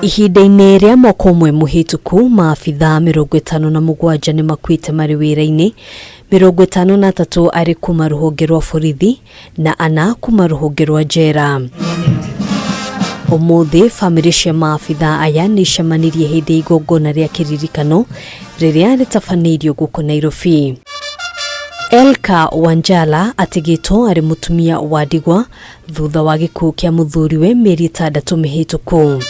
Ihinda-inĩ rĩa mwaka ũmwe mũhĩtũku, maabithaa 57 nĩ makuĩte marĩ wĩra-inĩ, 53 arĩ kuma ruhonge rwa borithi na 4 kuma ruhonge rwa njera. Ũmũthĩ bamĩrĩ cia maabithaa aya nĩ icemanirie hĩndĩ ya igongona rĩa kĩririkano rĩrĩa rĩtabanĩirio gũkũ Nairobi. Elka Wanjala atigĩtwo arĩ mũtumia wa ndigwa thutha wa gĩkuũ kĩa mũthuriwe mĩeri 6 mĩhĩtũku.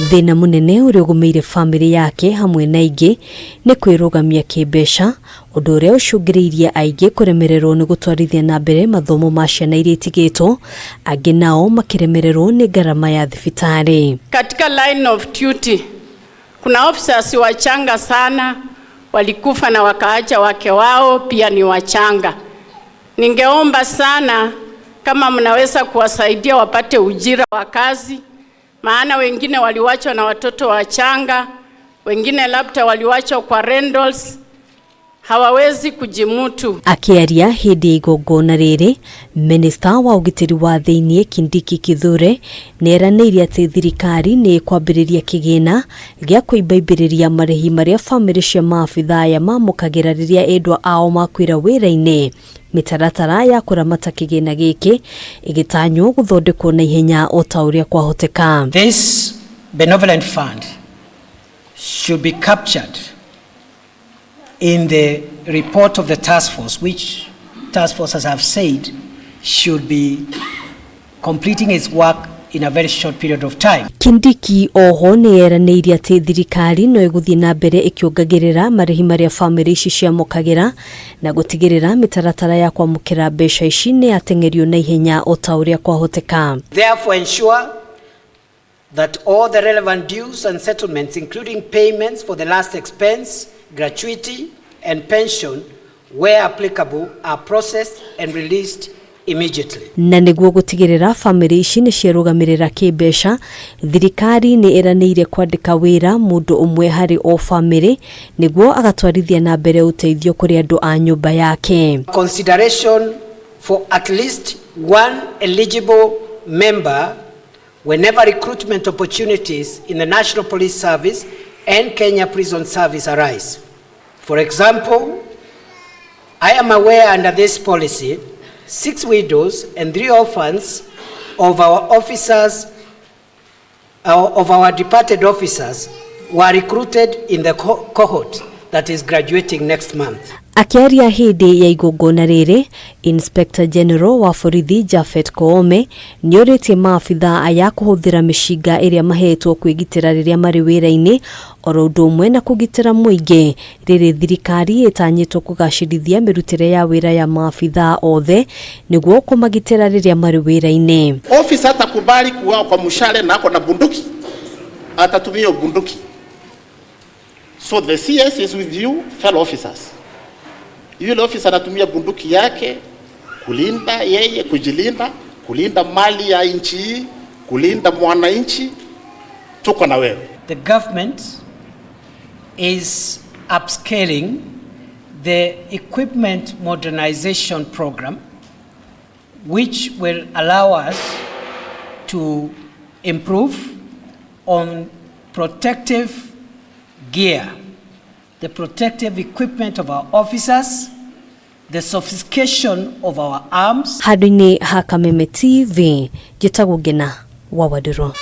Thĩna mũnene ũrĩa ũgũmĩire bamĩrĩ yake hamwe na ingĩ nĩ kwĩrũgamia kĩmbeca, ũndũ ũrĩa ũcũngĩrĩirie aingĩ kũremererwo nĩ gũtwarithia na mbere mathomo ma ciana iria itigĩtwo, angĩ nao makiremererwo nĩ gharama ya thibitarĩ. Katika line of duty kuna officers wachanga sana walikufa na wakaacha wake wao pia ni wachanga. Ningeomba sana kama mnaweza kuwasaidia wapate ujira wa kazi, maana wengine waliwachwa na watoto wachanga, wengine labda waliwachwa kwa rentals, hawawezi kujimutu. Akiaria hĩndĩ ya igongona rĩrĩ, Minister wa ugitiri wa thiini Kindiki Kithure nĩeranĩire atĩ thirikari nĩ kwambĩrĩria kigiina gĩa kuimbaimbiriria marihi marĩa bamĩrĩ cia maabithaa aya mamũkagĩra rĩrĩa endwa ao makuira wĩra-inĩ. Mĩtaratara ya kũramata kigiina gĩkĩ ĩgĩtanywo gũthondekwo na ihenya o ta ũrĩa kwahoteka. This benevolent fund should be captured in the report of the task force, which task force, as I've said, should be completing its work in a very short period of time. Kindiki oho nĩeranĩire atĩ thirikari no ĩgũthiĩ na mbere ĩkĩongagĩrĩra marihi marĩa bamĩrĩ ici ciamũkagĩra na gũtigĩrĩra mĩtaratara ya kwamũkĩra mbeca ici nĩ yateng'erio na ihenya o ta ũrĩa kwahoteka. Therefore, ensure that all the relevant dues and settlements, including payments for the last expense, gratuity and pension, where applicable, are processed and released immediately. Na nĩguo gũtigĩrĩra bamĩrĩ ici nĩ ciarũgamĩrĩra kĩmbeca, thirikari nĩ ĩranĩire kwandĩka wĩra mũndũ ũmwe harĩ o bamĩrĩ nĩguo agatwarithia na mbere ũteithio kũrĩ andũ a nyũmba yake. Consideration for at least one eligible member whenever recruitment opportunities in the National Police Service and Kenya Prison Service arise. For example, I am aware under this policy 6 widows and 3 orphans of our officers, of our departed officers, were recruited in the cohort that is graduating next month. Akiaria hĩndĩ ya igongona rĩrĩ, Inspector General wa borithi Japhet Kameme nĩorĩtie maabithaa aya kũhũthĩra mĩcinga ĩrĩa mahetwo kwĩgitĩra rĩrĩa marĩ wĩra-inĩ, oro ũndũ ũmwe na kũgitĩra mũingĩ rĩrĩ thirikari ĩtanyĩtwo kũgacĩrithia mĩrutĩre ya wĩra ya maabithaa othe nĩguo kũmagitĩra rĩrĩa marĩ wĩra-inĩ. Ofisa atakubali kuwa kwa mshale na ako na bunduki, atatumia bunduki. So the CS is with you, fellow officers. Yule officer anatumia bunduki yake kulinda yeye, kujilinda, kulinda mali ya nchi, kulinda mwananchi, tuko na wewe. The government is upscaling the equipment modernization program, which will allow us to improve on protective gear, the protective equipment of our officers, the sophistication of our arms. Handũ-inĩ ha Kameme TV, njĩtagwo Ngina wa Wadiro.